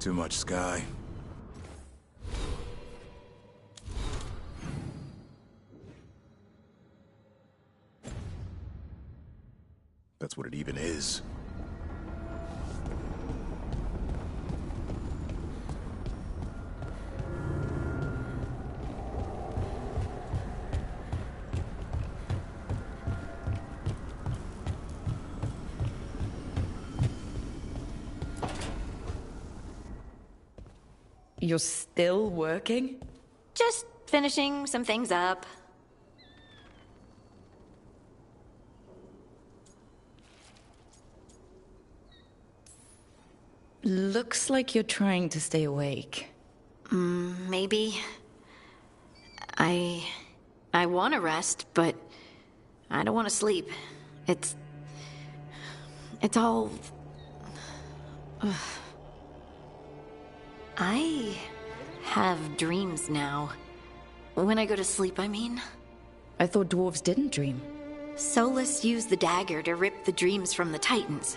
Too much sky. That's what it even is. You're still working? Just finishing some things up. Looks like you're trying to stay awake. Maybe. I want to rest, but I don't want to sleep. It's all... Ugh. I have dreams now. When I go to sleep, I mean. I thought dwarves didn't dream. Solus used the dagger to rip the dreams from the Titans.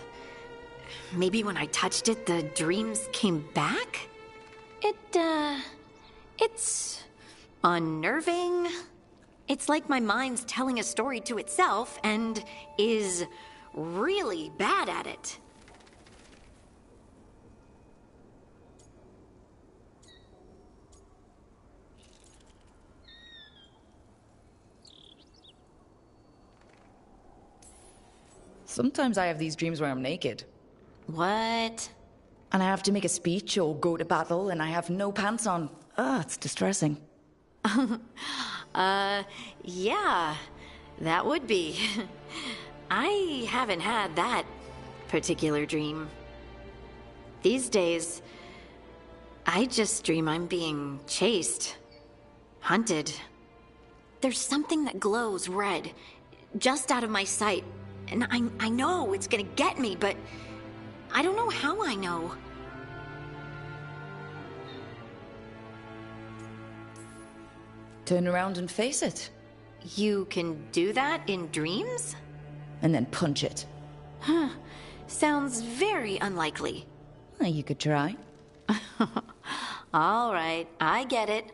Maybe when I touched it, the dreams came back? It's unnerving. It's like my mind's telling a story to itself and is really bad at it. Sometimes I have these dreams where I'm naked. What? And I have to make a speech or go to battle, and I have no pants on. It's distressing. Yeah, that would be. I haven't had that particular dream. These days, I just dream I'm being chased, hunted. There's something that glows red, just out of my sight, and I know it's gonna get me, but I don't know how I know. Turn around and face it. You can do that in dreams? And then punch it. Huh. Sounds very unlikely. You could try. All right, I get it.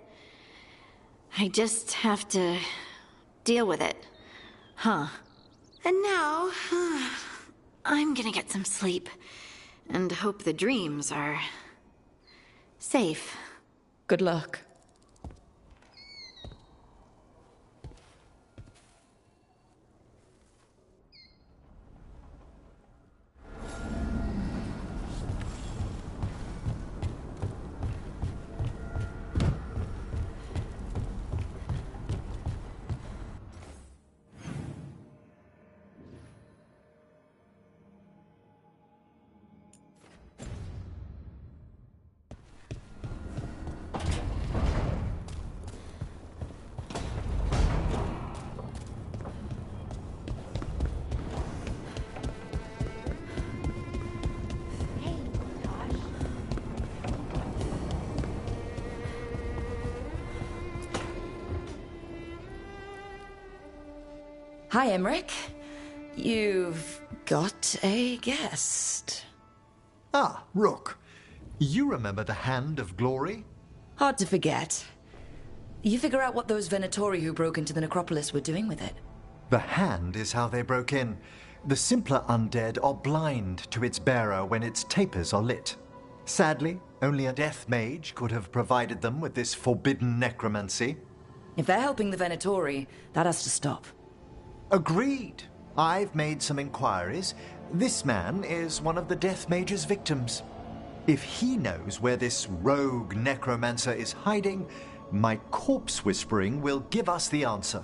I just have to deal with it. Huh. And now, I'm gonna get some sleep. And hope the dreams are safe. Good luck. Hi, Emmerich. You've got a guest. Ah, Rook. You remember the Hand of Glory? Hard to forget. You figure out what those Venatori who broke into the necropolis were doing with it. The hand is how they broke in. The simpler undead are blind to its bearer when its tapers are lit. Sadly, only a death mage could have provided them with this forbidden necromancy. If they're helping the Venatori, that has to stop. Agreed. I've made some inquiries. This man is one of the Death Mage's victims. If he knows where this rogue necromancer is hiding, my corpse whispering will give us the answer.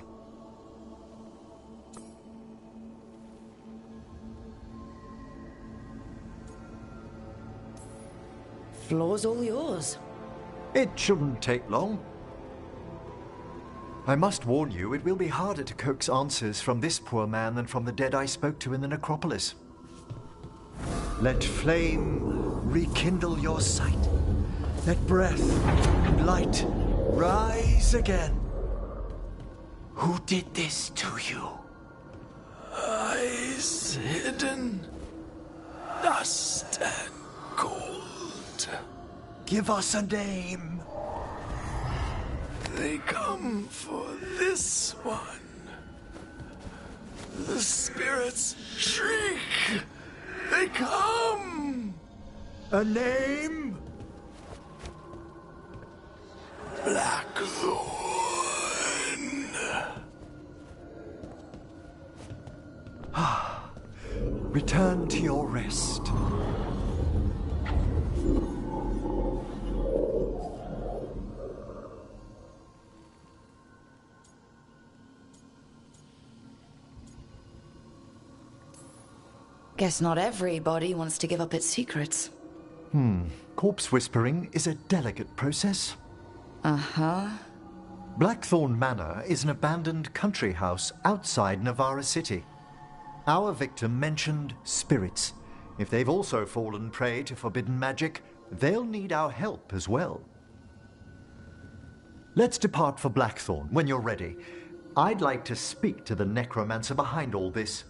Floor's all yours. It shouldn't take long. I must warn you, it will be harder to coax answers from this poor man than from the dead I spoke to in the necropolis. Let flame rekindle your sight. Let breath and light rise again. Who did this to you? Eyes hidden, dust and gold. Give us a name. They come for this one. The spirits shriek. They come. A name? Blackthorn. Return to your rest. Guess not everybody wants to give up its secrets. Corpse whispering is a delicate process. Uh-huh. Blackthorn Manor is an abandoned country house outside Navarra City. Our victim mentioned spirits. If they've also fallen prey to forbidden magic, they'll need our help as well. Let's depart for Blackthorn when you're ready. I'd like to speak to the necromancer behind all this.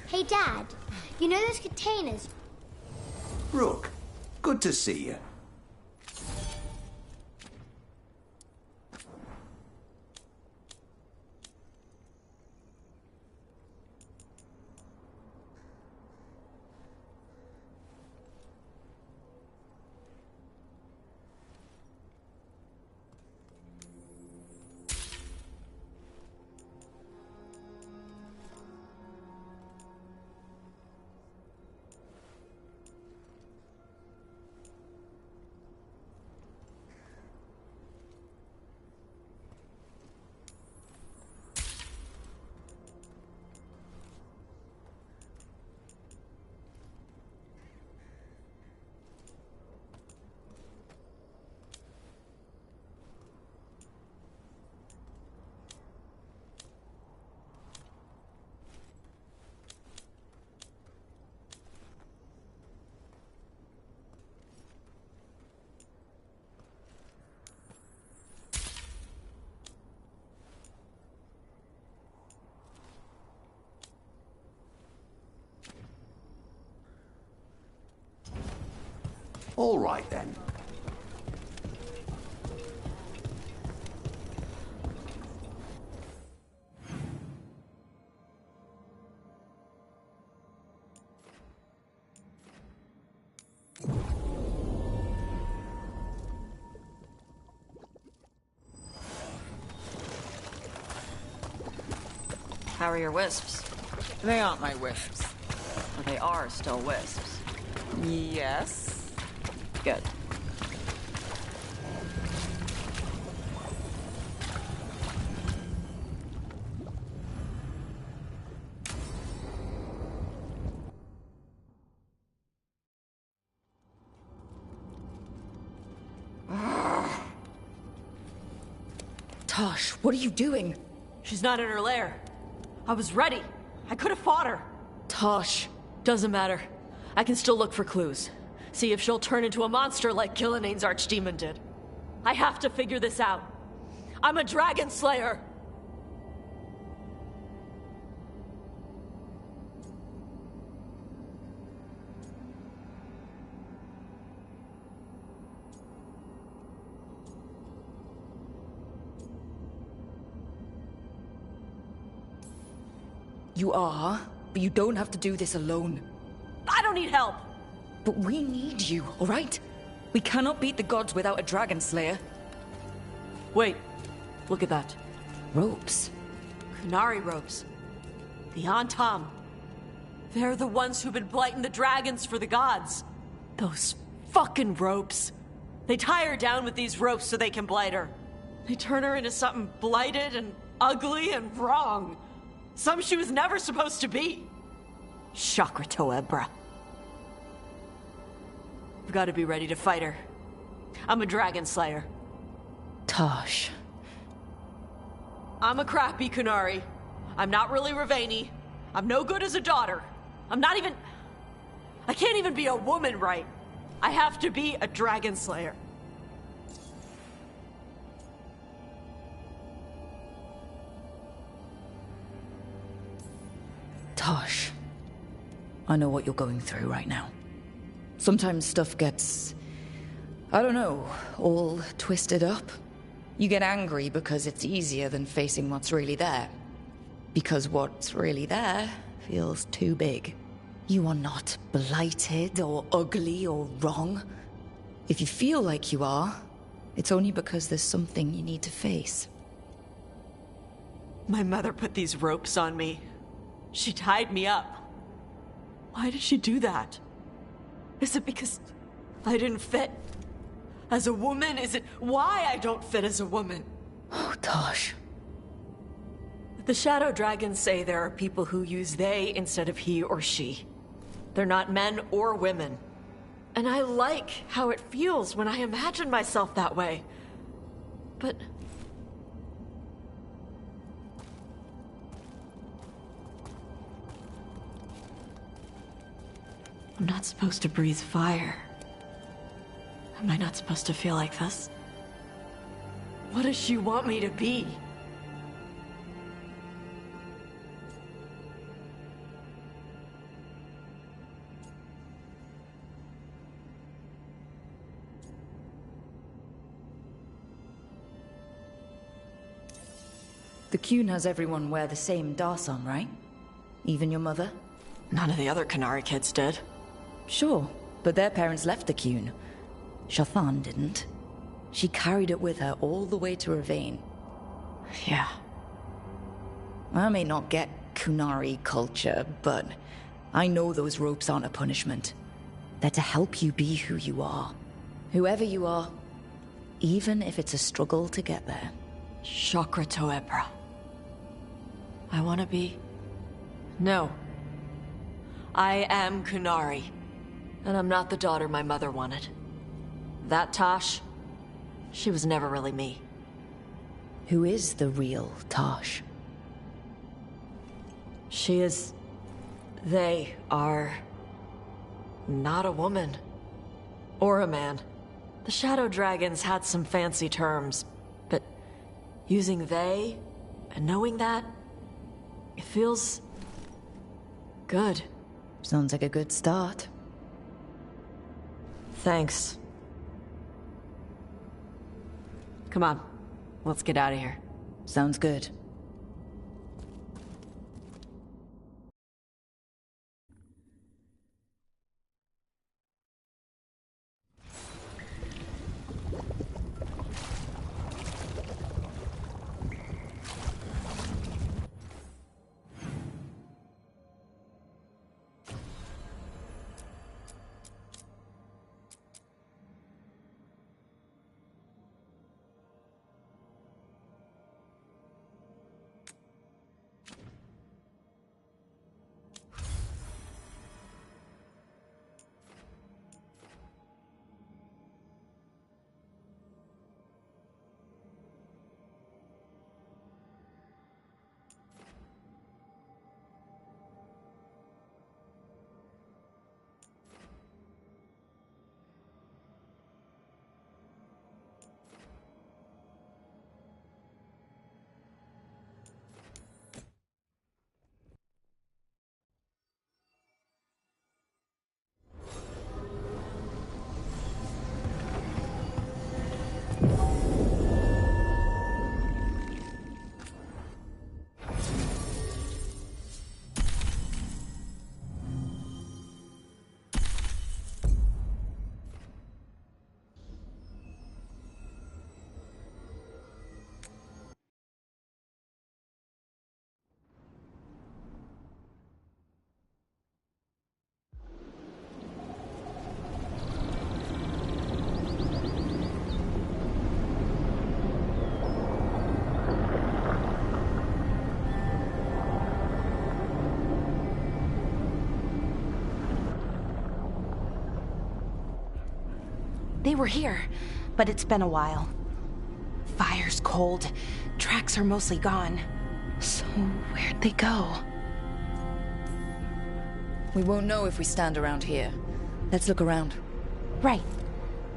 Hey, Dad, you know those containers? Rook, good to see you. All right, then. How are your wisps? They aren't my wisps. Well, they are still wisps. Yes? Good. Tosh, what are you doing? She's not in her lair. I was ready. I could have fought her. Tosh. Doesn't matter. I can still look for clues. See if she'll turn into a monster like Killiane's archdemon did. I have to figure this out. I'm a dragon slayer! You are, but you don't have to do this alone. I don't need help! But we need you, all right? We cannot beat the gods without a dragon slayer. Wait, look at that. Ropes. Kunari ropes. The Antam. They're the ones who've been blighting the dragons for the gods. Those fucking ropes. They tie her down with these ropes so they can blight her. They turn her into something blighted and ugly and wrong. Some she was never supposed to be. Chakra Toebra. I've got to be ready to fight her. I'm a dragon slayer. Tosh. I'm a crappy Kunari. I'm not really Ravani. I'm no good as a daughter. I'm not even... I can't even be a woman right. I have to be a dragon slayer. Tosh. I know what you're going through right now. Sometimes stuff gets... I don't know, all twisted up. You get angry because it's easier than facing what's really there. Because what's really there feels too big. You are not blighted or ugly or wrong. If you feel like you are, it's only because there's something you need to face. My mother put these ropes on me. She tied me up. Why did she do that? Is it because I didn't fit as a woman? Is it why I don't fit as a woman? Oh, Tosh. The Shadow Dragons say there are people who use they instead of he or she. They're not men or women. And I like how it feels when I imagine myself that way. But... I'm not supposed to breathe fire. Am I not supposed to feel like this? What does she want me to be? The Qun has everyone wear the same Darsam, right? Even your mother? None of the other Kunari kids did. Sure, but their parents left the Qun. Shathan didn't. She carried it with her all the way to Ravane. Yeah. I may not get Kunari culture, but I know those ropes aren't a punishment. They're to help you be who you are. Whoever you are, even if it's a struggle to get there. Chakra Toebra. I want to be... No. I am Kunari. And I'm not the daughter my mother wanted. That Tosh, she was never really me. Who is the real Tosh? She is... They are... not a woman. Or a man. The Shadow Dragons had some fancy terms, but using they and knowing that, it feels... good. Sounds like a good start. Thanks. Come on, let's get out of here. Sounds good. were here, but it's been a while. Fire's cold. Tracks are mostly gone. So where'd they go? We won't know if we stand around here. Let's look around. Right.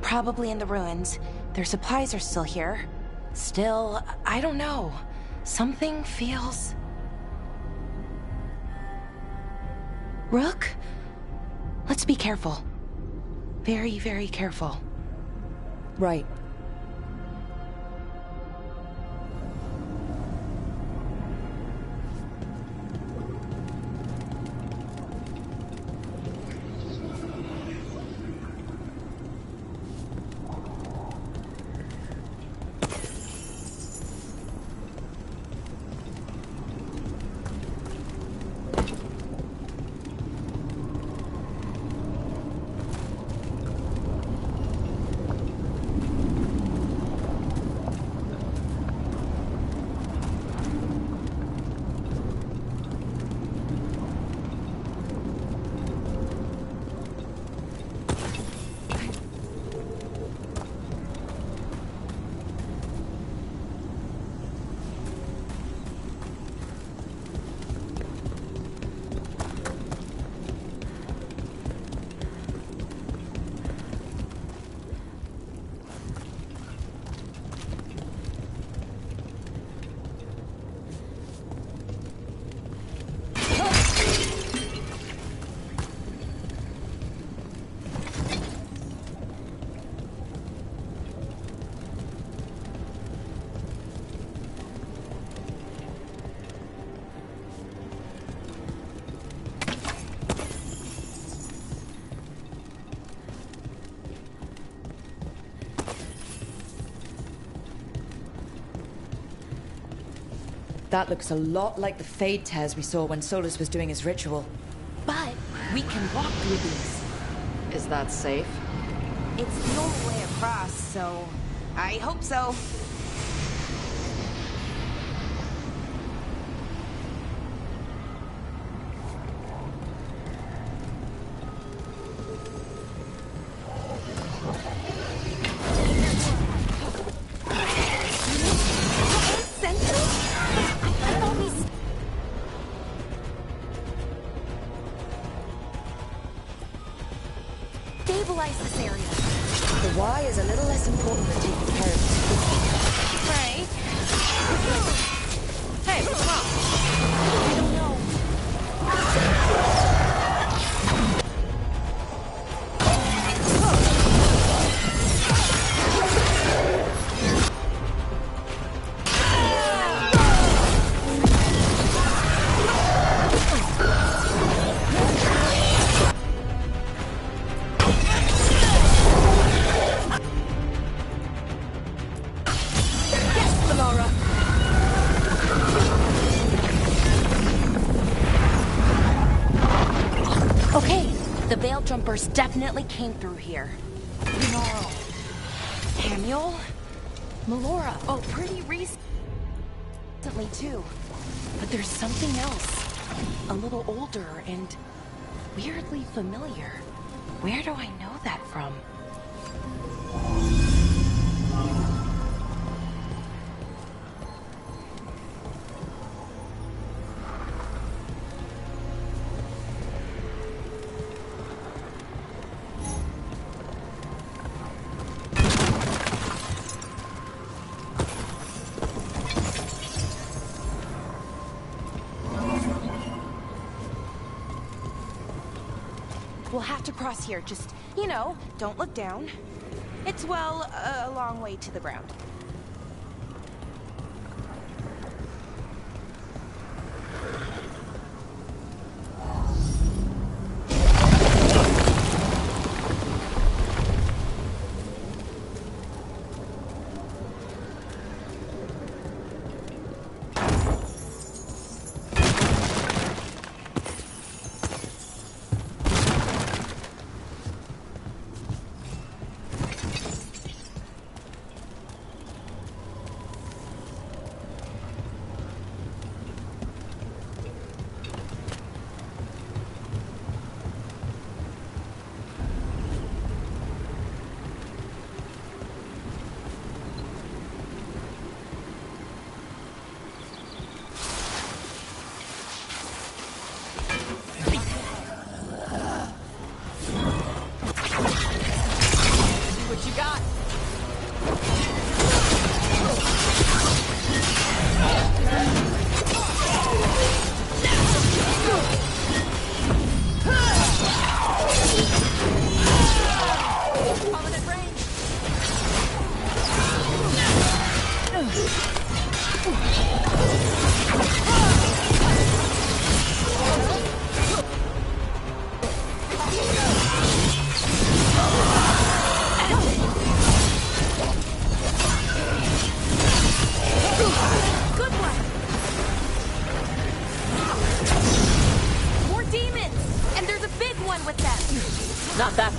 Probably in the ruins. Their supplies are still here. Still, I don't know. Something feels... Rook? Let's be careful. Very, very careful. Right. That looks a lot like the Fade tears we saw when Solus was doing his ritual. But we can walk through these. Is that safe? It's the only way across, so I hope so. Stabilize this area. The why is a little less important than taking care of this. Right. Hey, what's wrong? I don't know. Okay, the Veil Jumpers definitely came through here. Gnarl. Samuel? Melora. Oh, pretty recently too. But there's something else. A little older and weirdly familiar. Where do I know that from? We'll have to cross here. Just, you know, don't look down. It's, well, a long way to the ground.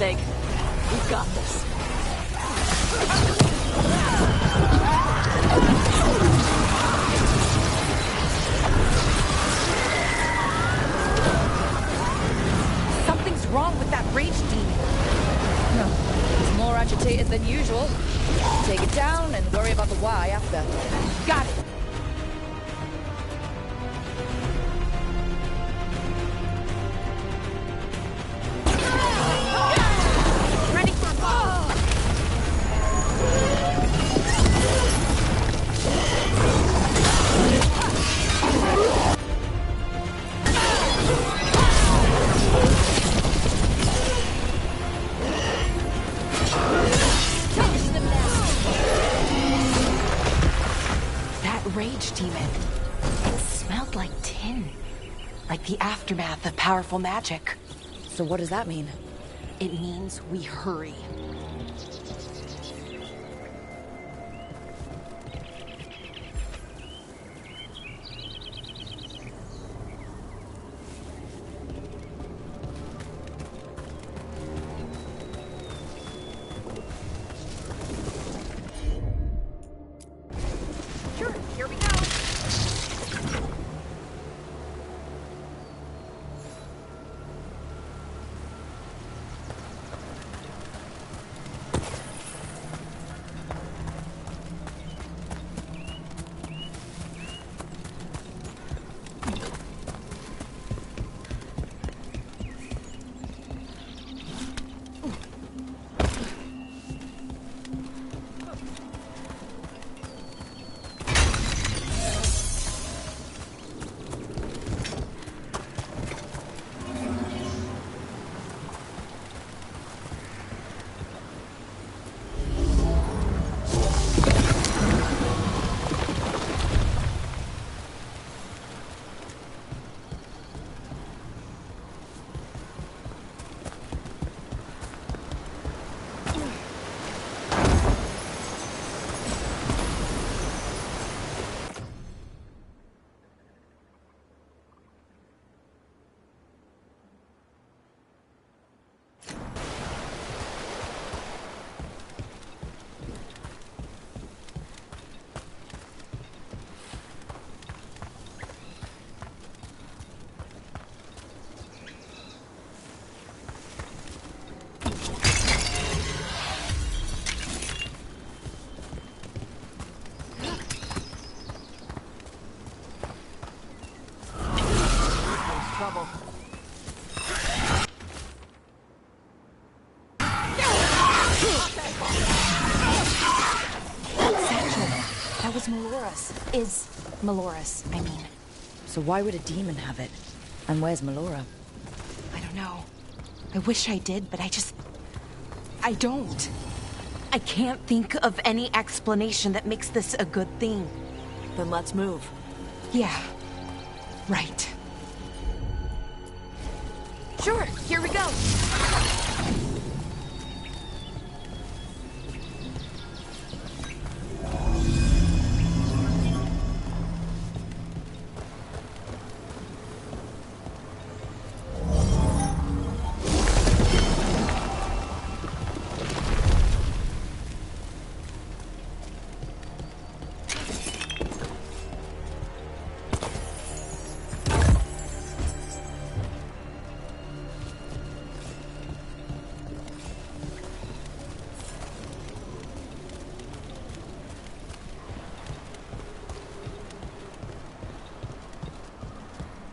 Veg. We've got this. Something's wrong with that rage demon. No, it's more agitated than usual. Take it down and worry about the why after. Got it. Ready for a ball. That rage demon. It smelled like tin. Like the aftermath of powerful magic. So what does that mean? It means we hurry. Sure, here we go. Trouble. That was Melora's. Is Melora's, I mean. So why would a demon have it? And where's Melora? I don't know. I wish I did, but I don't. I can't think of any explanation that makes this a good thing. Then let's move. Yeah. Right. Sure, here we go.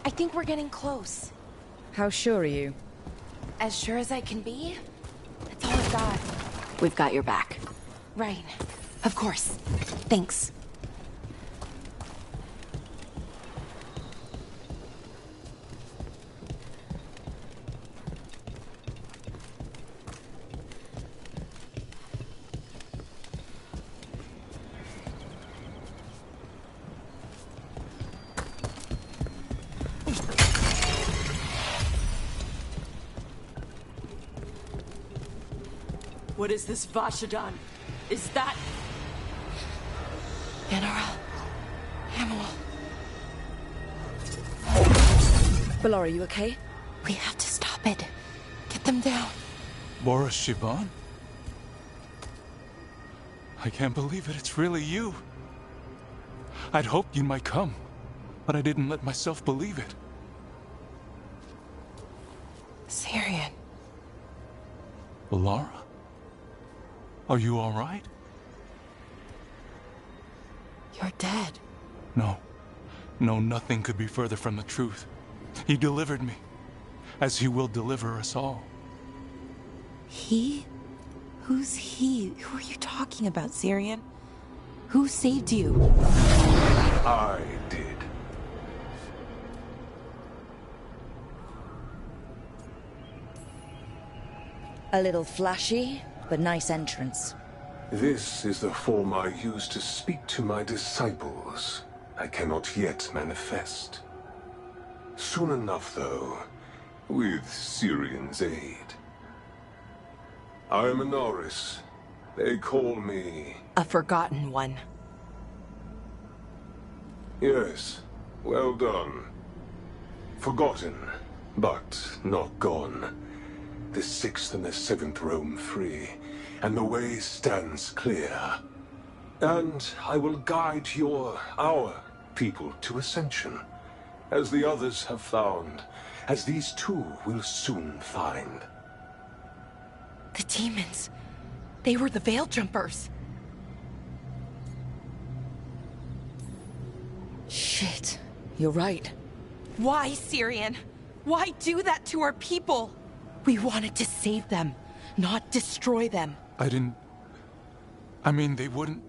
I think we're getting close. How sure are you? As sure as I can be. That's all I've got. We've got your back. Right. Of course. Thanks. What is this Vashadan? Is that... Yanara. Hamill. Belora, you okay? We have to stop it. Get them down. Boris Shivan? I can't believe it. It's really you. I'd hoped you might come, but I didn't let myself believe it. Syrian. Laura? Are you all right? You're dead. No. No, nothing could be further from the truth. He delivered me, as he will deliver us all. He? Who's he? Who are you talking about, Syrian? Who saved you? I did. A little flashy, but nice entrance. This is the form I use to speak to my disciples. I cannot yet manifest. Soon enough, though, with Syrian's aid. I am a Norris. They call me... A forgotten one. Yes, well done. Forgotten, but not gone. The 6th and the 7th roam free, and the way stands clear. And I will guide our people to ascension, as the others have found, as these two will soon find. The demons. They were the Veil Jumpers. Shit, you're right. Why, Syrian? Why do that to our people? We wanted to save them, not destroy them. I mean, they wouldn't...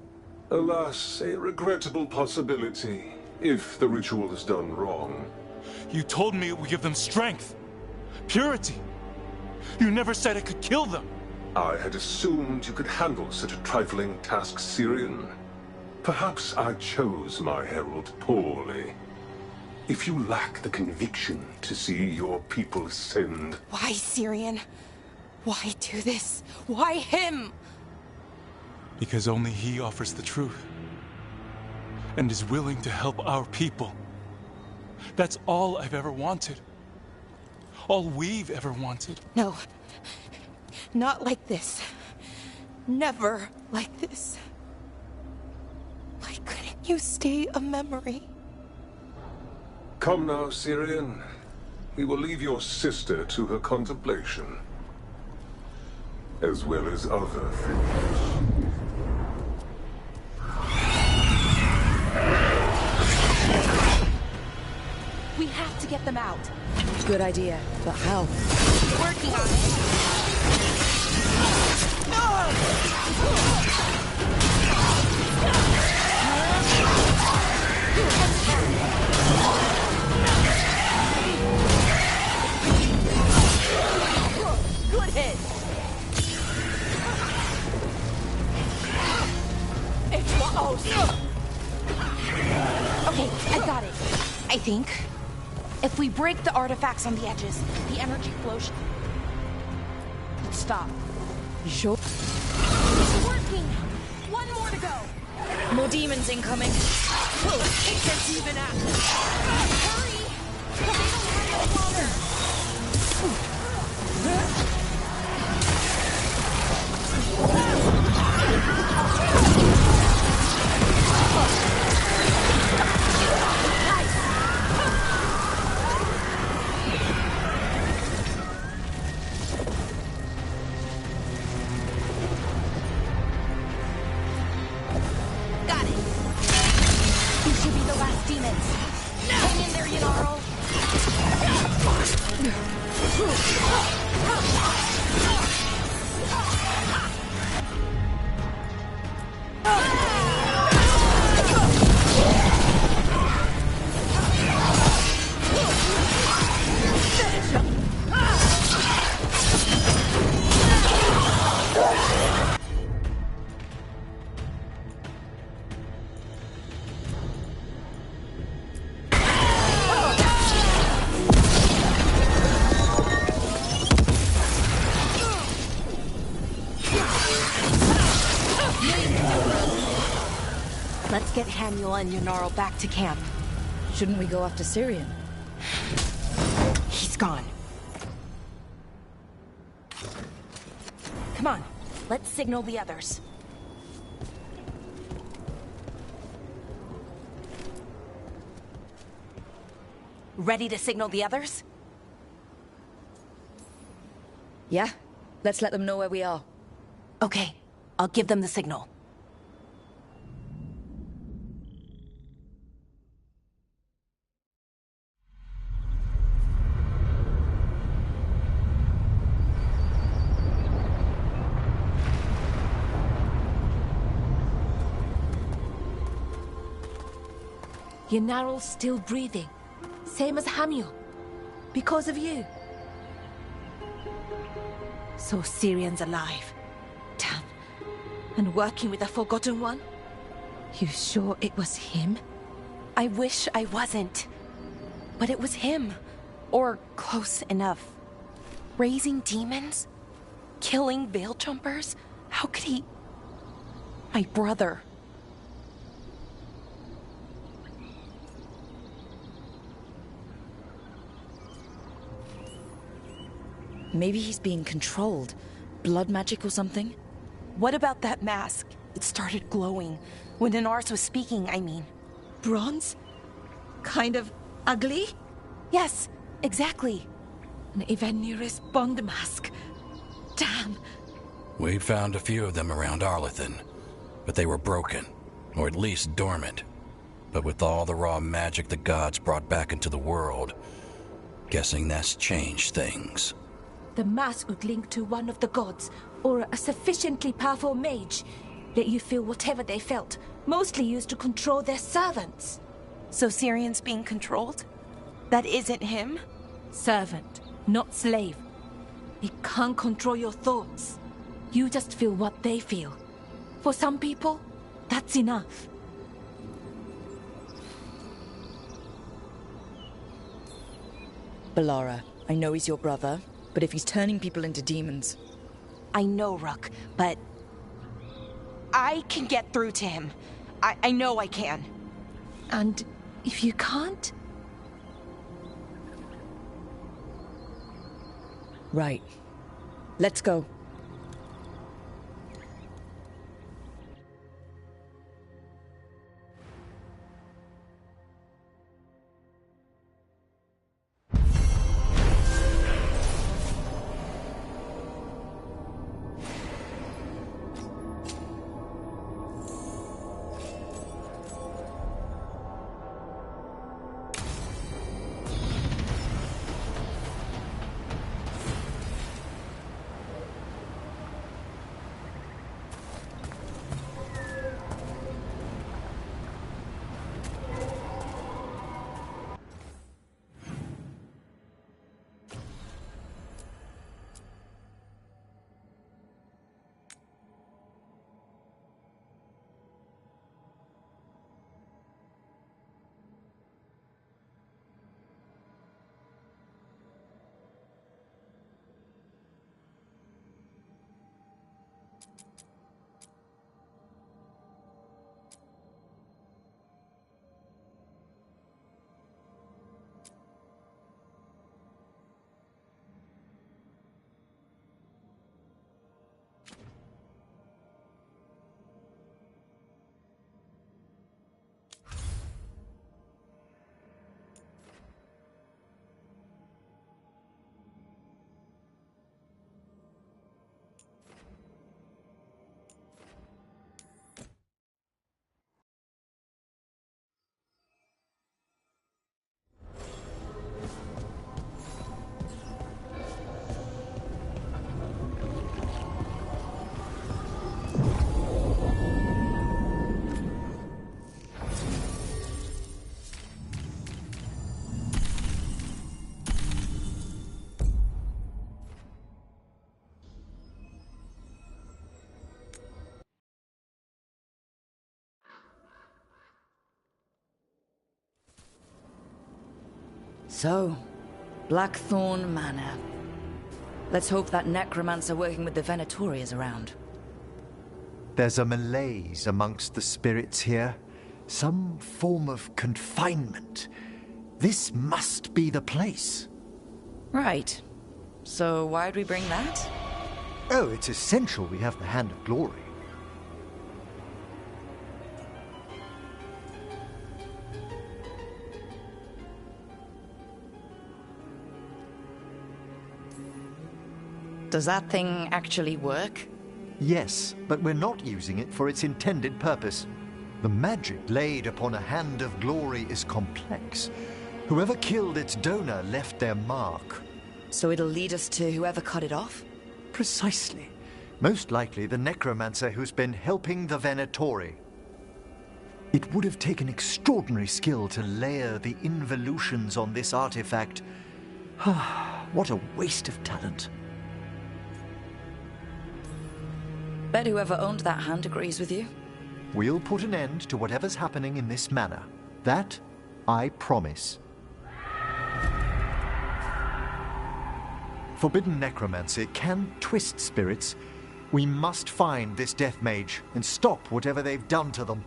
Alas, a regrettable possibility, if the ritual is done wrong. You told me it would give them strength, purity. You never said it could kill them. I had assumed you could handle such a trifling task, Syrian. Perhaps I chose my herald poorly. If you lack the conviction to see your people ascend... Why, Syrian? Why do this? Why him? Because only he offers the truth. And is willing to help our people. That's all I've ever wanted. All we've ever wanted. No. Not like this. Never like this. Why couldn't you stay a memory? Come now, Syrian. We will leave your sister to her contemplation. As well as other things. We have to get them out. Good idea, but how? Working on it. Good hit. Okay, I got it. I think. If we break the artifacts on the edges, the energy flow should stop. You sure? It's working! One more to go! More demons incoming. It gets even out! Hurry! They don't have much longer! Got it! These should be the last demons. Hang in there, Yanaro! Let's get Haniel and Yanaro back to camp. Shouldn't we go after Syrian? He's gone. Come on, let's signal the others. Ready to signal the others? Yeah, let's let them know where we are. Okay, I'll give them the signal. Yenaral's still breathing. Same as Hamiel. Because of you. So Syrian's alive. Damn. And working with the Forgotten One? You sure it was him? I wish I wasn't. But it was him. Or close enough. Raising demons? Killing veil jumpers? How could he... My brother. Maybe he's being controlled. Blood magic or something? What about that mask? It started glowing. When Inars was speaking, I mean. Bronze? Kind of ugly? Yes, exactly. An Evaniris Bond mask. Damn. We found a few of them around Arlethan, but they were broken, or at least dormant. But with all the raw magic the gods brought back into the world, guessing that's changed things. The mask would link to one of the gods, or a sufficiently powerful mage. Let you feel whatever they felt, mostly used to control their servants. So Syrian's being controlled? That isn't him? Servant, not slave. It can't control your thoughts. You just feel what they feel. For some people, that's enough. Balara, I know he's your brother, but if he's turning people into demons... I know, Rook, but... I can get through to him. I know I can. And if you can't? Right. Let's go. So, Blackthorn Manor. Let's hope that necromancer working with the Venatori is around. There's a malaise amongst the spirits here. Some form of confinement. This must be the place. Right. So why'd we bring that? Oh, it's essential we have the Hand of Glory. Does that thing actually work? Yes, but we're not using it for its intended purpose. The magic laid upon a Hand of Glory is complex. Whoever killed its donor left their mark. So it'll lead us to whoever cut it off? Precisely. Most likely the necromancer who's been helping the Venatori. It would have taken extraordinary skill to layer the involutions on this artifact. What a waste of talent. Bet whoever owned that hand agrees with you. We'll put an end to whatever's happening in this manor. That, I promise. Forbidden necromancy can twist spirits. We must find this death mage and stop whatever they've done to them.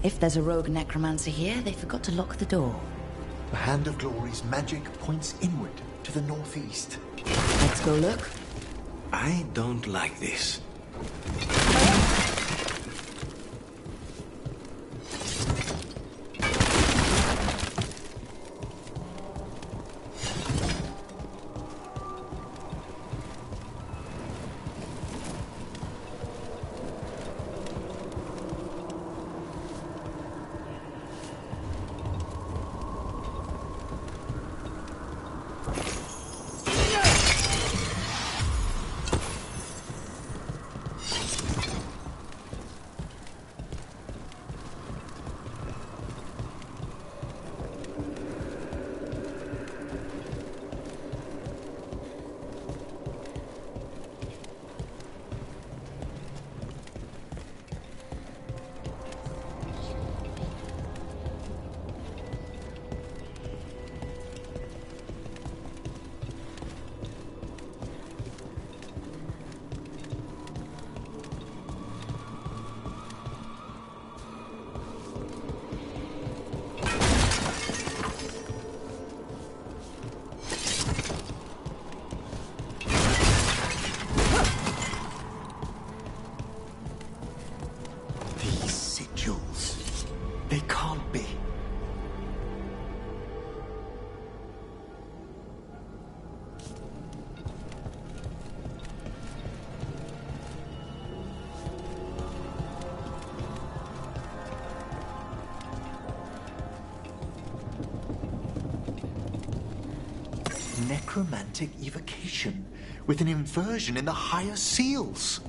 If there's a rogue necromancer here, they forgot to lock the door. The Hand of Glory's magic points inward to the northeast. Let's go look. I don't like this. Necromantic evocation, with an inversion in the higher seals.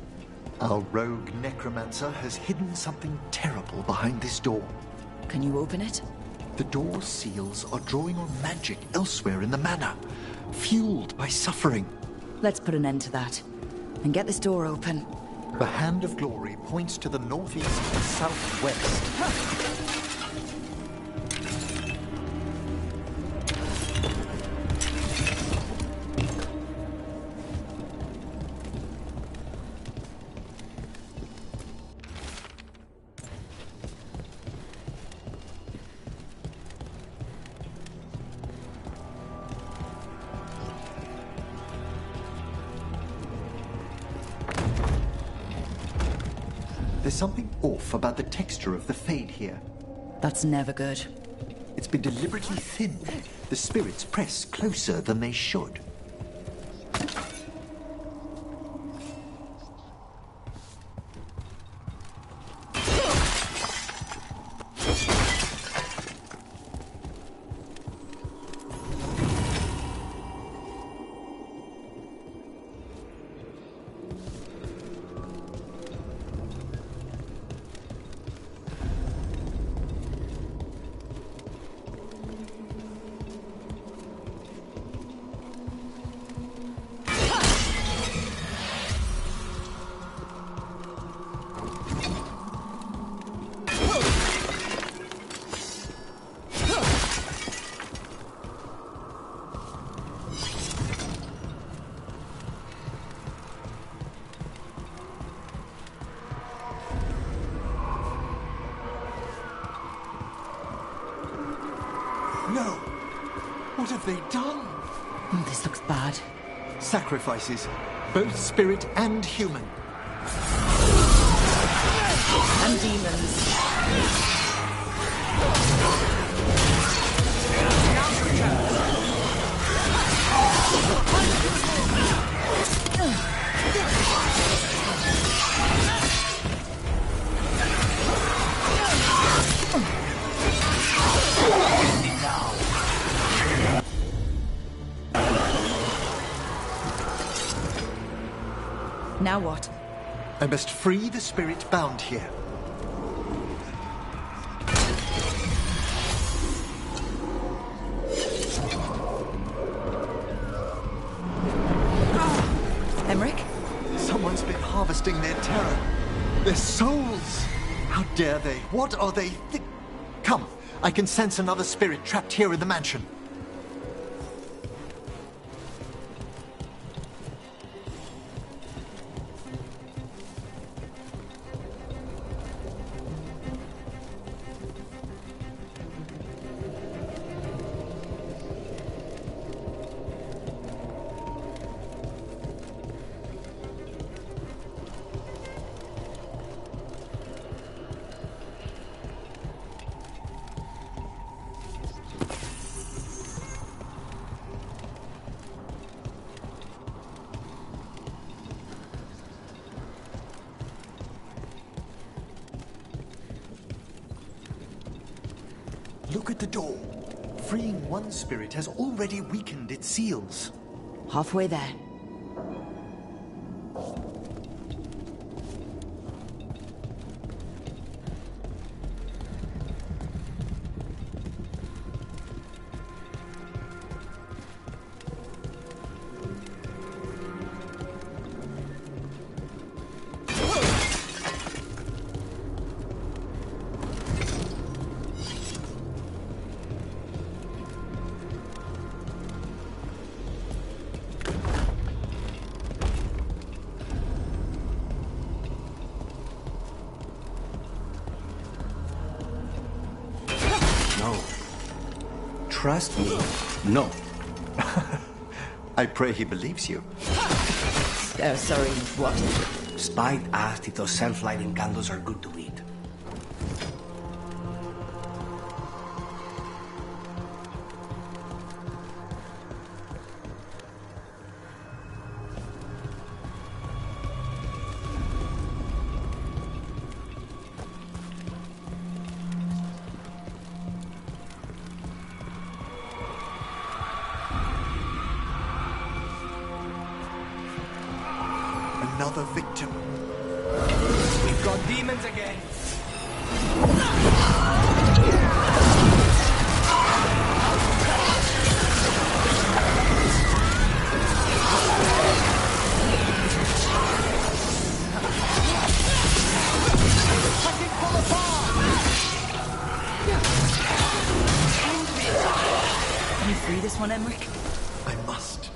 Our rogue necromancer has hidden something terrible behind this door. Can you open it? The door's seals are drawing on magic elsewhere in the manor, fueled by suffering. Let's put an end to that, and get this door open. The hand of glory points to the northeast and southwest. There's something off about the texture of the fade here. That's never good. It's been deliberately thinned. The spirits press closer than they should. No! What have they done? Oh, this looks bad. Sacrifices, both spirit and human. And demons. Now what? I must free the spirit bound here. Emmerich? Someone's been harvesting their terror. Their souls! How dare they? What are they Come, I can sense another spirit trapped here in the mansion. Look at the door. Freeing one spirit has already weakened its seals. Halfway there. Trust me. No. I pray he believes you. Sorry, what? Spite asked if those self-lighting candles are good to eat. Another victim. We've got demons again. Can you free this one, Emmerich? I must.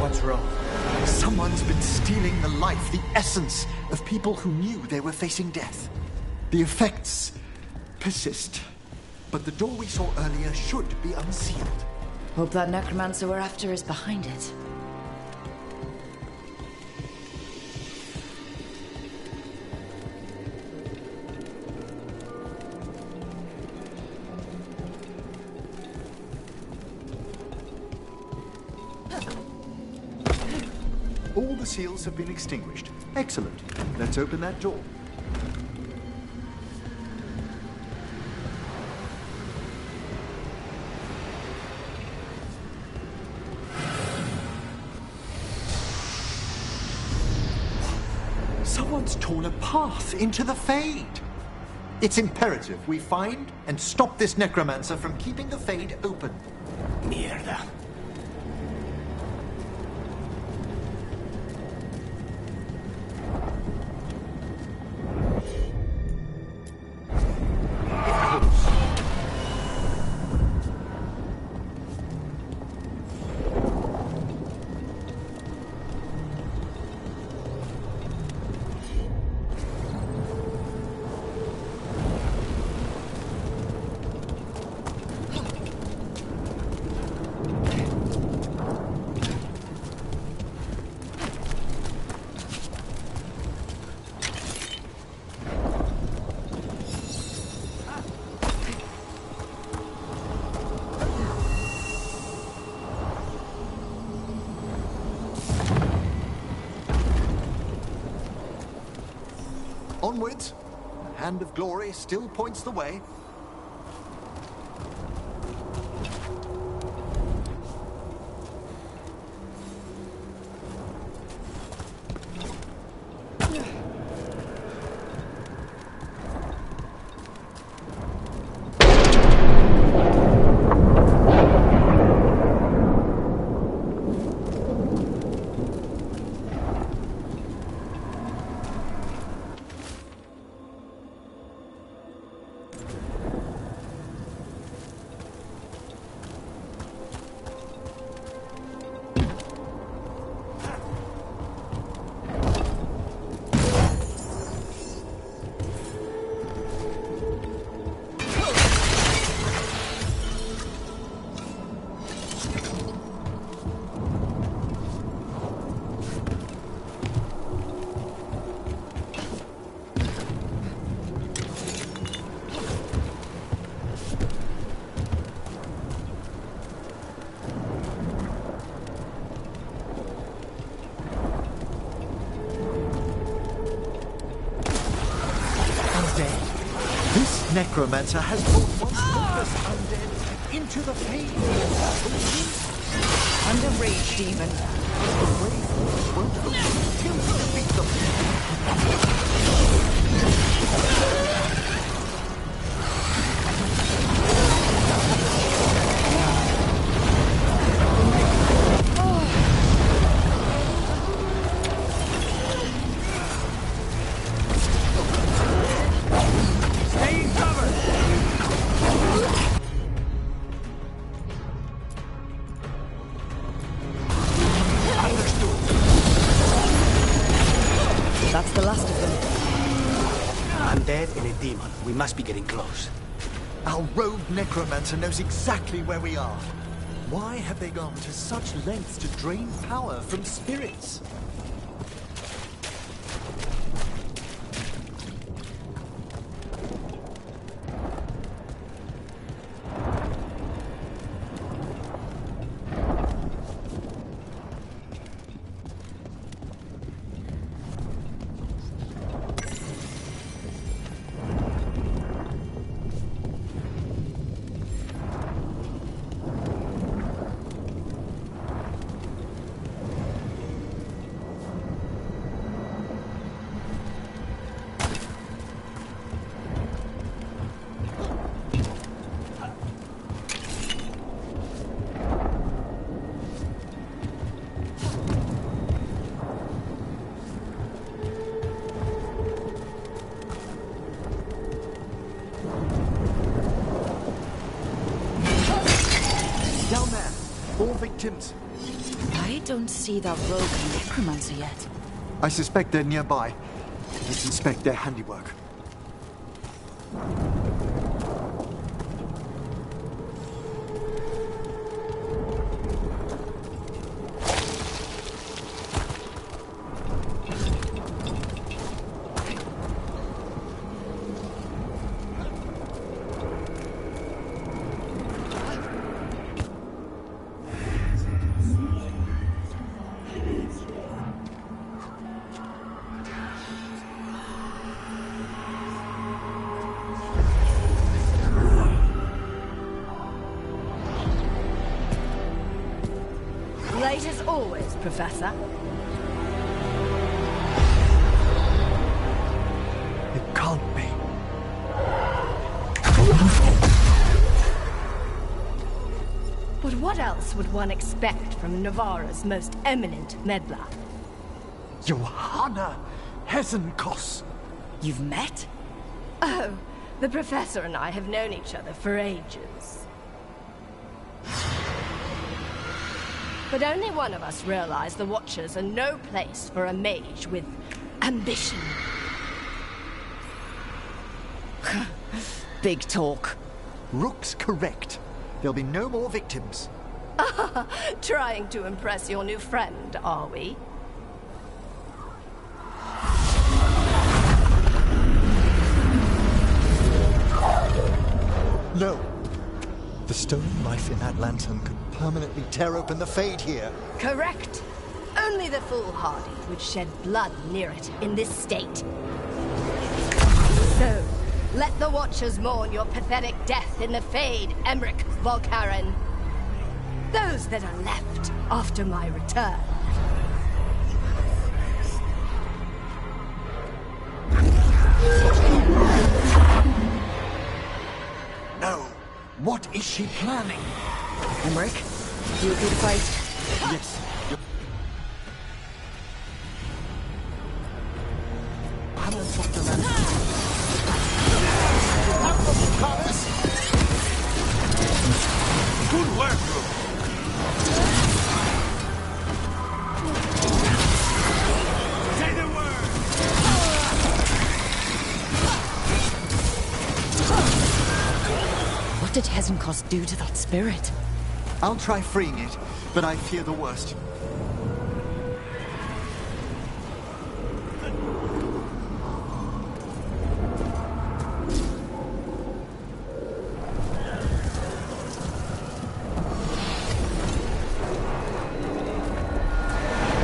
What's wrong? Someone's been stealing the life, the essence of people who knew they were facing death. The effects persist, but the door we saw earlier should be unsealed. Hope that necromancer we're after is behind it. All the seals have been extinguished. Excellent. Let's open that door. Someone's torn a path into the Fade. It's imperative we find and stop this necromancer from keeping the Fade open. Mierda. Onwards. The hand of glory still points the way. Necromancer has brought once hopeless undead into the Fade. I'm the rage demon. The brave won't open till we defeat them. That's the last of them. Undead and a demon. We must be getting close. Our rogue necromancer knows exactly where we are. Why have they gone to such lengths to drain power from spirits? More victims. I don't see that rogue necromancer yet. I suspect they're nearby. Let's inspect their handiwork. Late as always, Professor. It can't be. But what else would one expect from Navarra's most eminent meddler? Johanna Hesenkos. You've met? Oh, the Professor and I have known each other for ages. But only one of us realized the Watchers are no place for a mage with ambition. Big talk. Rook's correct. There'll be no more victims. Trying to impress your new friend, are we? No. The stolen life in that lantern could permanently tear open the Fade here. Correct. Only the foolhardy would shed blood near it in this state. So, let the Watchers mourn your pathetic death in the Fade, Emmerich Volkaren. Those that are left after my return. No. What is she planning? Emmerich, you okay to fight? Yes. Good work, Rook. Say the word. What did Hesenkos do to that spirit? I'll try freeing it, but I fear the worst.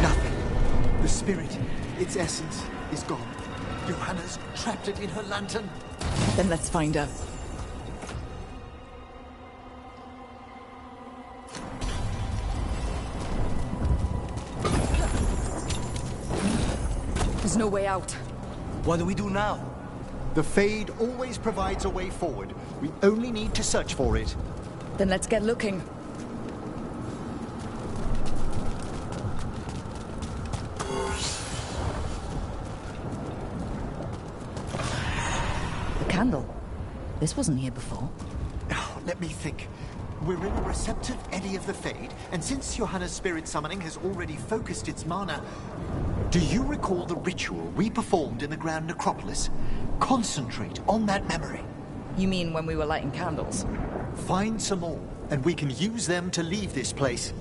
Nothing. The spirit, its essence, is gone. Johanna's trapped it in her lantern. Then let's find her. There's no way out. What do we do now? The Fade always provides a way forward. We only need to search for it. Then let's get looking. The candle. This wasn't here before. Oh, let me think. We're in a receptive eddy of the Fade, and since Johanna's spirit summoning has already focused its mana, do you recall the ritual we performed in the Grand Necropolis? Concentrate on that memory. You mean when we were lighting candles? Find some more, and we can use them to leave this place.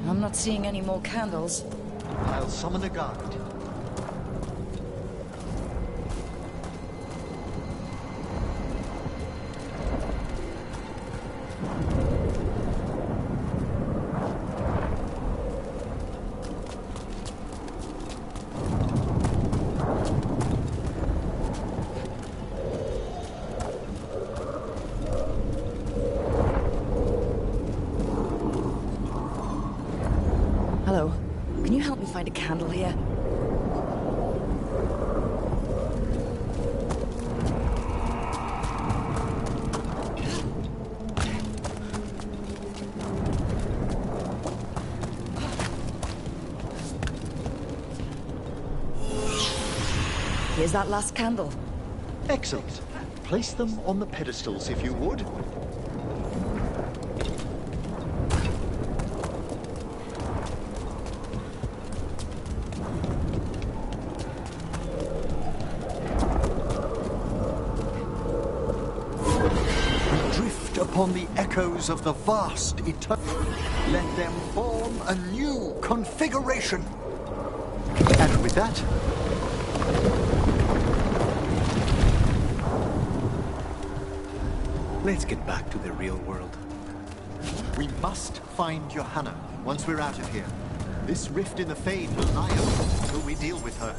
I'm not seeing any more candles. I'll summon a guard. Can you help me find a candle here? Here's that last candle. Excellent. Place them on the pedestals, if you would. We drift upon the echoes of the vast eternity. Let them form a new configuration. And with that, Let's get back to the real world. we must find Johanna once we're out of here. This rift in the Fade will lie us until we deal with her.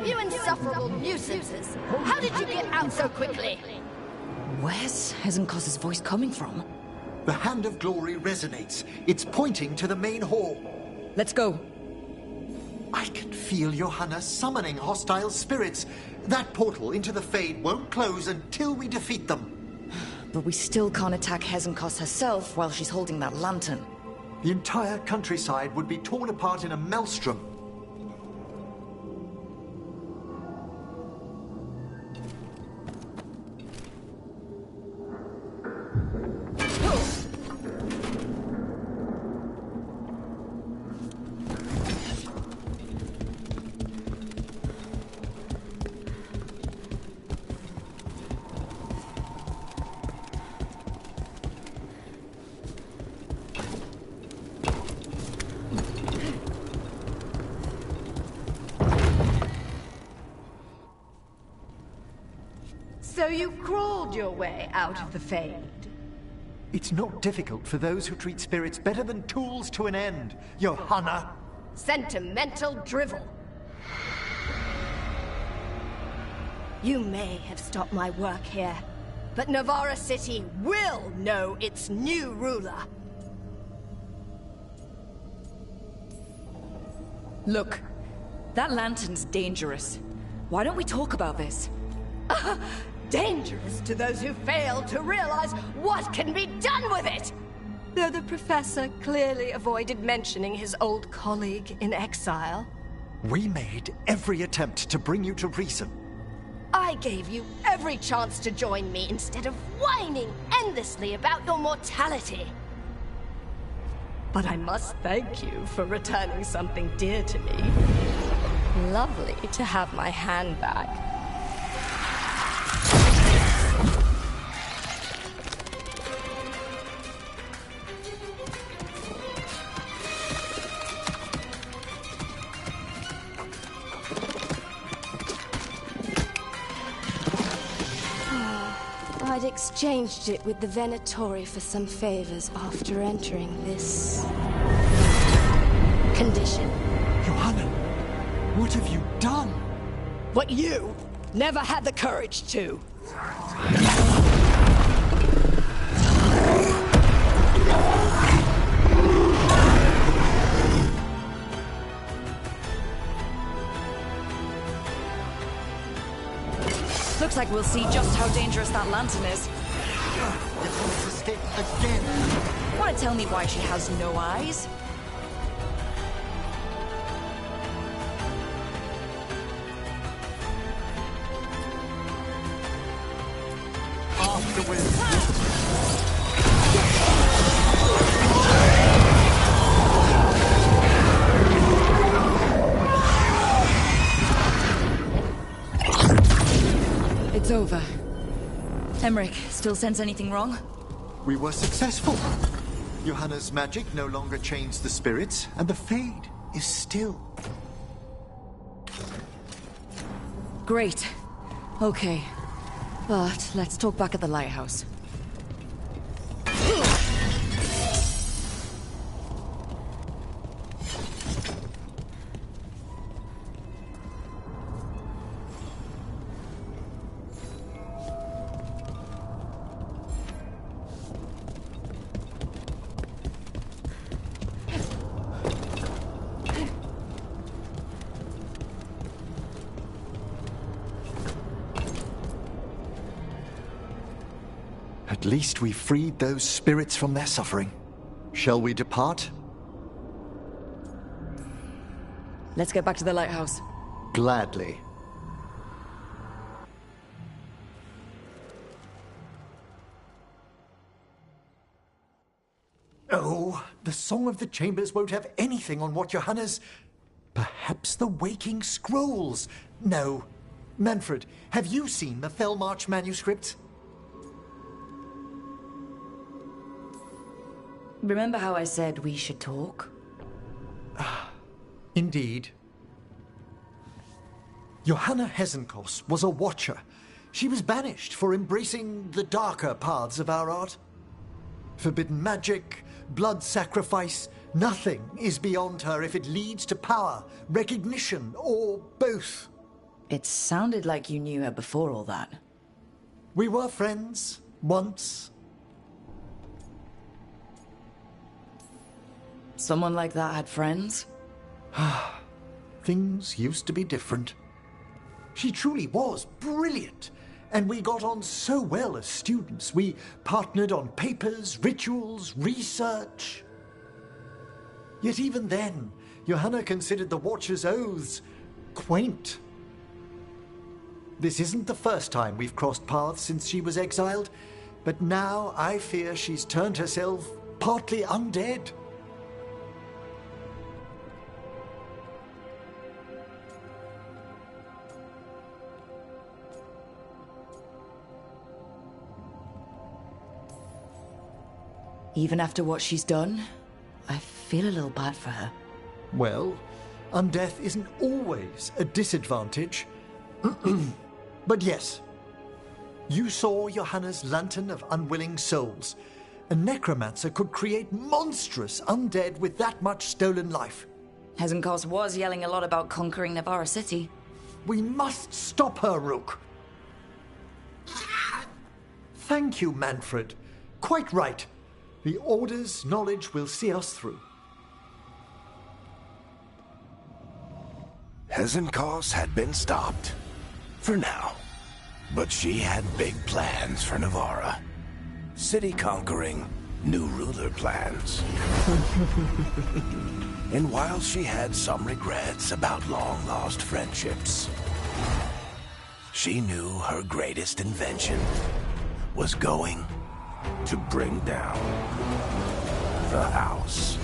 You insufferable nuisances! How did you get out so quickly? Where's Hezenkos's voice coming from? The Hand of Glory resonates. It's pointing to the main hall. Let's go. I can feel Johanna summoning hostile spirits. That portal into the Fade won't close until we defeat them. But we still can't attack Hezenkos herself while she's holding that lantern. The entire countryside would be torn apart in a maelstrom. So you crawled your way out of the Fade? It's not difficult for those who treat spirits better than tools to an end, Johanna. Sentimental drivel. You may have stopped my work here, but Navarra City will know its new ruler. Look, that lantern's dangerous. Why don't we talk about this? Dangerous to those who fail to realize what can be done with it! Though the professor clearly avoided mentioning his old colleague in exile. We made every attempt to bring you to reason. I gave you every chance to join me instead of whining endlessly about your mortality. But I must thank you for returning something dear to me. Lovely to have my hand back. I'd exchanged it with the Venatori for some favors after entering this condition. Johanna, what have you done? What you never had the courage to. Looks like we'll see just how dangerous that lantern is. Let's escape again. Want to tell me why she has no eyes? It's over. Emmerich, still sense anything wrong? We were successful. Johanna's magic no longer chains the spirits, and the Fade is still. Great. Okay. But let's talk back at the lighthouse. At least we freed those spirits from their suffering. Shall we depart? Let's get back to the lighthouse. Gladly. Oh, the Song of the Chambers won't have anything on what Johanna's... Perhaps the Waking Scrolls? No. Manfred, have you seen the Fellmarch manuscripts? Remember how I said we should talk? Indeed. Johanna Hesenkos was a watcher. She was banished for embracing the darker paths of our art. Forbidden magic, blood sacrifice, nothing is beyond her if it leads to power, recognition, or both. It sounded like you knew her before all that. We were friends, once. Someone like that had friends? Things used to be different. She truly was brilliant, and we got on so well as students. We partnered on papers, rituals, research. Yet even then, Johanna considered the Watcher's oaths quaint. This isn't the first time we've crossed paths since she was exiled, but now I fear she's turned herself partly undead. Even after what she's done, I feel a little bad for her. Well, undeath isn't always a disadvantage. But yes, you saw Johanna's Lantern of Unwilling Souls. A necromancer could create monstrous undead with that much stolen life. Hesenkos was yelling a lot about conquering Navarra City. We must stop her, Rook. Thank you, Manfred. Quite right. The Order's knowledge will see us through. Hesenkos had been stopped. For now. But she had big plans for Navarra. City conquering, new ruler plans. And while she had some regrets about long-lost friendships, she knew her greatest invention was going to bring down the house.